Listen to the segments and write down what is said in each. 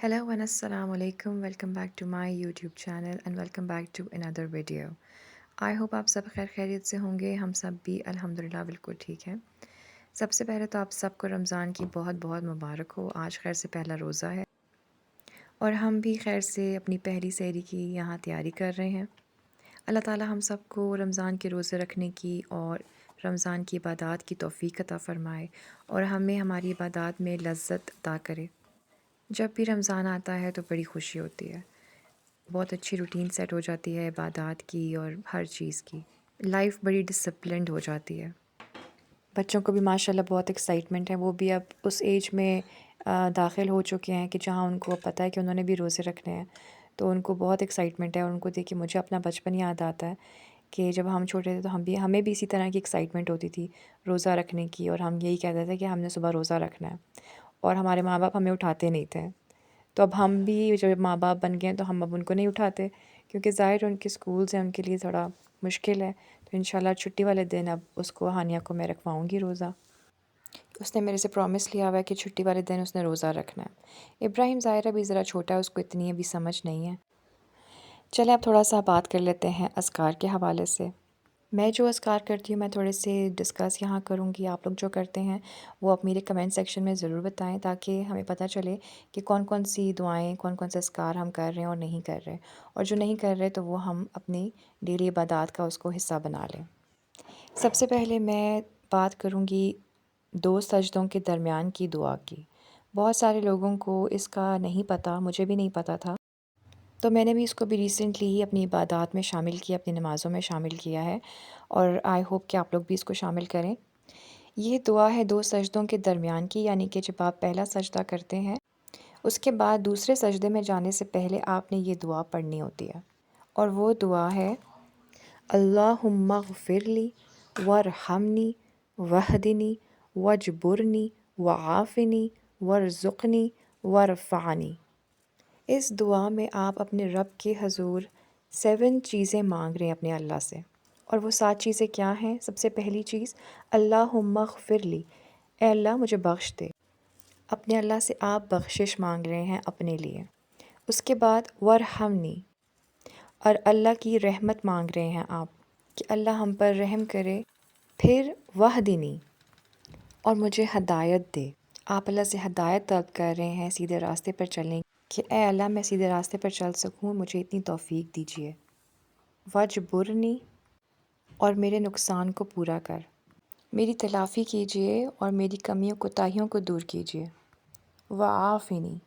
Hello and assalamu alaikum. Welcome back to my YouTube channel and welcome back to another video. I hope आप सब खैर खैरियत से होंगे। हम सब भी अल्हम्दुलिल्लाह बिल्कुल ठीक हैं। सबसे पहले तो आप सबको रमज़ान की बहुत बहुत मुबारक हो। आज खैर से पहला रोज़ा है और हम भी खैर से अपनी पहली सहरी की यहाँ तैयारी कर रहे हैं। अल्लाह ताला हम सबको रमज़ान के रोज़े रखने की और रमज़ान की इबादत की तौफ़ीक अता फ़रमाए और हमें हमारी इबादत में लज़्ज़त अता करे। जब भी रमज़ान आता है तो बड़ी खुशी होती है। बहुत अच्छी रूटीन सेट हो जाती है इबादत की और हर चीज़ की। लाइफ बड़ी डिसिप्लिन्ड हो जाती है। बच्चों को भी माशाल्लाह बहुत एक्साइटमेंट है। वो भी अब उस एज में दाखिल हो चुके हैं कि जहाँ उनको अब पता है कि उन्होंने भी रोज़े रखने हैं। तो उनको बहुत एक्साइटमेंट है और उनको देख के मुझे अपना बचपन याद आता है कि जब हम छोटे थे तो हमें भी इसी तरह की एक्साइटमेंट होती थी रोज़ा रखने की, और हम यही कहते थे कि हमने सुबह रोज़ा रखना है और हमारे माँ बाप हमें उठाते नहीं थे। तो अब हम भी जब माँ बाप बन गए हैं तो हम अब उनको नहीं उठाते, क्योंकि ज़ाहिर है उनके स्कूल्स हैं, उनके लिए थोड़ा मुश्किल है। तो इंशाल्लाह छुट्टी वाले दिन अब उसको हानिया को मैं रखवाऊँगी रोज़ा। उसने मेरे से प्रॉमिस लिया हुआ है कि छुट्टी वाले दिन उसने रोज़ा रखना है। इब्राहिम ज़ाहिर अभी ज़रा छोटा है, उसको इतनी अभी समझ नहीं है। चलें अब थोड़ा सा बात कर लेते हैं अज़कार के हवाले से। मैं जो अज़कार करती हूँ मैं थोड़े से डिस्कस यहाँ करूँगी। आप लोग जो करते हैं वो आप मेरे कमेंट सेक्शन में ज़रूर बताएं, ताकि हमें पता चले कि कौन कौन सी दुआएं, कौन कौन से अज़कार हम कर रहे हैं और नहीं कर रहे, और जो नहीं कर रहे तो वो हम अपनी डेली इबादत का उसको हिस्सा बना लें। सबसे पहले मैं बात करूँगी दो सजदों के दरमियान की दुआ की। बहुत सारे लोगों को इसका नहीं पता, मुझे भी नहीं पता था। तो मैंने भी इसको भी रिसेंटली ही अपनी इबादत में शामिल किया, अपनी नमाज़ों में शामिल किया है, और आई होप कि आप लोग भी इसको शामिल करें। ये दुआ है दो सजदों के दरमियान की, यानी कि जब आप पहला सजदा करते हैं उसके बाद दूसरे सजदे में जाने से पहले आपने ये दुआ पढ़नी होती है, और वो दुआ है अल्लाहुम्मा ग़फ़िरली वरहमनी वहदिनी वजबुरनी वआफ़िनी वरज़ुक़नी वरफ़अनी। इस दुआ में आप अपने रब के हज़ूर 7 चीज़ें मांग रहे हैं अपने अल्लाह से, और वो 7 चीज़ें क्या हैं? सबसे पहली चीज़ अल्लाहुम्मा ग़फ़िरली, ए अल्लाह मुझे बख्श दे। अपने अल्लाह से आप बख्शिश मांग रहे हैं अपने लिए। उसके बाद वरहमनी, और अल्लाह की रहमत मांग रहे हैं आप कि अल्लाह हम पर रहम करे। फिर वहदिनी, और मुझे हदायत दे। आप अल्लाह से हदायत तलब कर रहे हैं सीधे रास्ते पर चलने कि ए अल्लाह मैं सीधे रास्ते पर चल सकूँ, मुझे इतनी तौफ़ीक दीजिए। वजबुरनी, और मेरे नुकसान को पूरा कर, मेरी तलाफ़ी कीजिए और मेरी कमियों कोताहियों को दूर कीजिए। वआफ़िनी,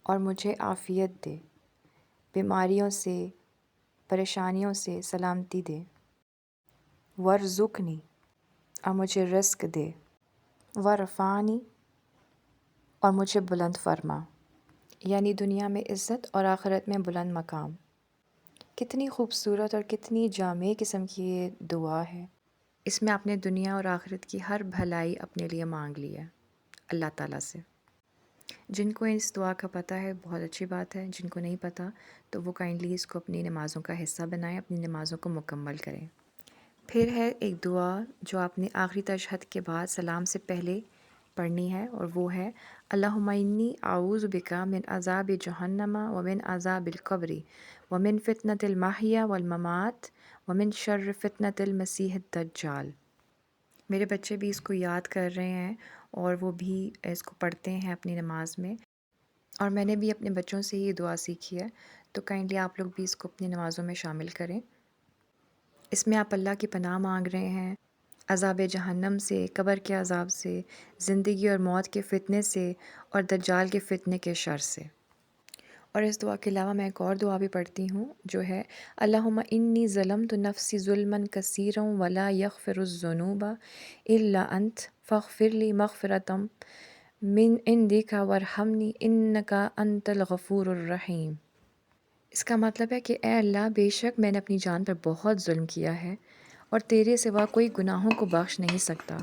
और मुझे आफ़ियत दे, बीमारियों से, परेशानियों से सलामती दे। वरज़ुक़नी, और मुझे रिज़्क़ दे। वरफ़ानी, और मुझे बुलंद फरमा, यानी दुनिया में इज़्ज़त और आखिरत में बुलंद मकाम। कितनी खूबसूरत और कितनी जामे किस्म की ये दुआ है। इसमें आपने दुनिया और आखिरत की हर भलाई अपने लिए मांग ली है अल्लाह ताला से। जिनको इस दुआ का पता है बहुत अच्छी बात है, जिनको नहीं पता तो वो काइंडली इसको अपनी नमाज़ों का हिस्सा बनाएं, अपनी नमाज़ों को मुकम्मल करें। फिर है एक दुआ जो आपने आखिरी तशहद के बाद सलाम से पहले पढ़नी है, और वो है अल्लाहुम्मा इन्नी आऊज़ु बिका मिन अज़ाबि जहन्नमा व मिन अज़ाबिल क़ब्रि व मिन फ़ितनतिल महिया वल ममात व मिन शर्रि फ़ितनतिल मसीहिद दज्जाल। मेरे बच्चे भी इसको याद कर रहे हैं और वो भी इसको पढ़ते हैं अपनी नमाज में, और मैंने भी अपने बच्चों से ये दुआ सीखी है। तो काइंडली आप लोग भी इसको अपनी नमाज़ों में शामिल करें। इसमें आप अल्लाह की पनाह मांग रहे हैं अज़ाब जहन्नम से, कब्र के अज़ाब से, ज़िंदगी और मौत के फ़ितने से, और दज्जाल के फ़ितने के शर से। और इस दुआ के अलावा मैं एक और दुआ भी पढ़ती हूँ जो है अल्लाहुम्मा इन्नी ज़लमतु नफ़्सी ज़ुल्मन कसीरन वला यग़फ़िरुज़्ज़ुनूबा इल्ला अंत फ़ग़फ़िरली मग़फ़िरतम मिन इंदिका वरहमनी इन्नका अंतल गफ़ूरुर रहीम। इसका मतलब है कि ए अल्लाह, बेशक मैंने अपनी जान पर बहुत जुल्म किया है और तेरे सिवा कोई गुनाहों को बख्श नहीं सकता,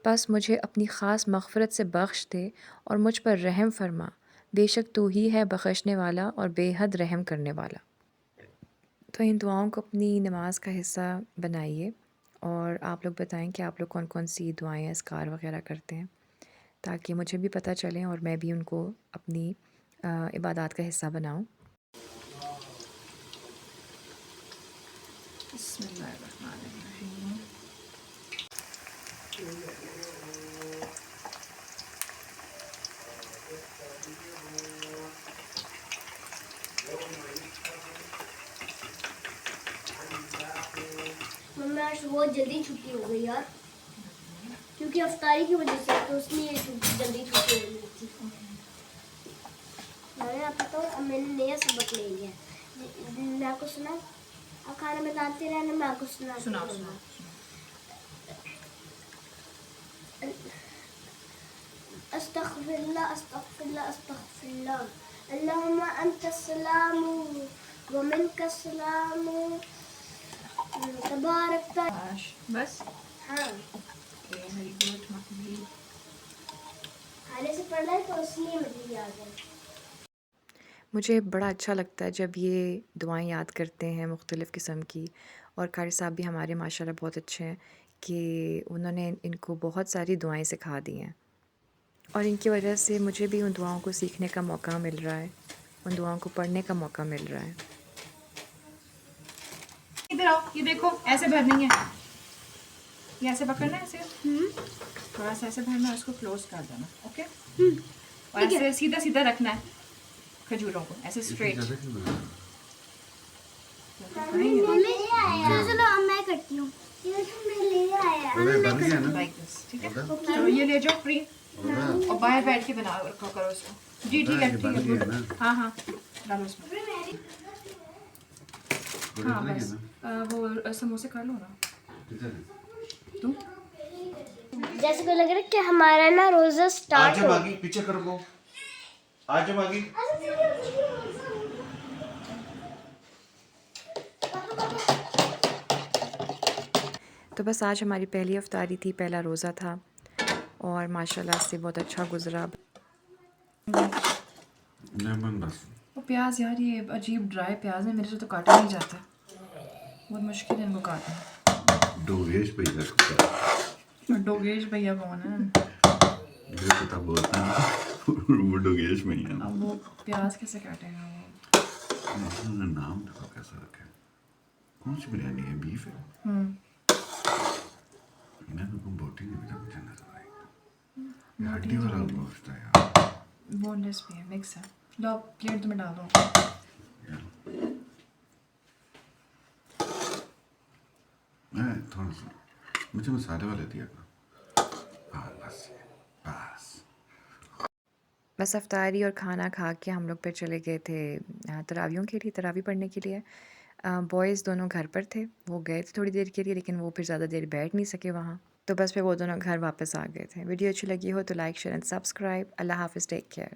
बस मुझे अपनी ख़ास मग़फ़िरत से बख्श दे और मुझ पर रहम फरमा। बेशक तू ही है बख्शने वाला और बेहद रहम करने वाला। तो इन दुआओं को अपनी नमाज का हिस्सा बनाइए, और आप लोग बताएं कि आप लोग कौन कौन सी दुआएं, अज़कार वग़ैरह करते हैं, ताकि मुझे भी पता चलें और मैं भी उनको अपनी عبادات کا حصہ بناؤں۔ بسم اللہ الرحمن الرحیم۔ مما آج بہت جلدی چھٹی ہو گئی یار، کیونکہ افطاری کی وجہ سے، تو اس لیے جلدی چھٹی ہو گئی تھی۔ میں آپ کو اب میں نے نیا سبق لے لیا، میں آپ کو سنا، آپ کھانا بتاتے رہنا، میں آپ کو سناؤ رہوں سناؤ۔ گا۔ استغفر اللہ استغفر اللہ استغفر اللہ، اللہم انت السلام و منک السلام تبارک۔ بس ہاں ویری گڈ مقبول۔ کھانے سے پڑھنا ہے تو اس لیے مجھے یاد ہے۔ مجھے بڑا اچھا لگتا ہے جب یہ دعائیں یاد کرتے ہیں مختلف قسم کی، اور قاری صاحب بھی ہمارے ماشاءاللہ بہت اچھے ہیں کہ انہوں نے ان کو بہت ساری دعائیں سکھا دی ہیں، اور ان کی وجہ سے مجھے بھی ان دعاؤں کو سیکھنے کا موقع مل رہا ہے، ان دعاؤں کو پڑھنے کا موقع مل رہا ہے۔ ادھر آؤ، یہ دیکھو ایسے بھرنی ہے، یہ ایسے پکڑنا ہے، ایسے تھوڑا سا ایسے بھرنا ہے، اس کو کلوز کر دینا، اوکے؟ اور ایسے سیدھا سیدھا رکھنا ہے کھجوروں کو، ایسے اسٹریٹ۔ چلو اب میں کرتی ہوں، لائک دس، ٹھیک ہے؟ چلو یہ لے جاؤ فری، اور باہر بیٹھ کے بنا رکھا کرو اس کو۔ جی ٹھیک ہے ٹھیک ہے گڈ، ہاں ہاں ڈالو اس میں۔ ہاں بس وہ سموسے کر لو نا تم۔ جیسے کو لگ رہا ہے کہ ہمارا نا روزہ سٹارٹ ہو۔ پیچھے کر لو، آج جب آگے تو بس آج ہماری پہلی افطاری تھی، پہلا روزہ تھا، اور ماشاءاللہ سے بہت اچھا گزرا۔ بس وہ پیاز یار، یہ عجیب ڈرائی پیاز ہے، میرے سے تو کاٹا نہیں جاتا، بہت مشکل ہے ان کو کاٹنا۔ ڈوگیش بھیا ڈوگیش بھیا کون ہے؟ مجھے پتا بولتا ہے وہ ڈوگیش بھیا ہے۔ اب وہ پیاز کیسے کاٹے گا وہ؟ انہوں نے نام دیکھو کیسا رکھا ہے۔ کون سی بریانی ہے؟ بیف ہے؟ میں نے کو بوٹی نہیں مجھے مجھے نظر آئی، یہ ہڈی والا گوشت ہے یار، بون لیس بھی ہے، مکس ہے۔ لو پلیٹ میں ڈال دو۔ میں تھوڑا سا مجھے مسالے والے دیا کرو۔ ہاں بس بس۔ بس افطاری اور کھانا کھا کے ہم لوگ پھر چلے گئے تھے تراویحوں کے لیے، تراویح پڑھنے کے لیے۔ بوائز دونوں گھر پر تھے، وہ گئے تھے تھوڑی دیر کے لیے، لیکن وہ پھر زیادہ دیر بیٹھ نہیں سکے وہاں، تو بس پھر وہ دونوں گھر واپس آ گئے تھے۔ ویڈیو اچھی لگی ہو تو لائک شیئر اینڈ سبسکرائب۔ اللہ حافظ، ٹیک کیئر۔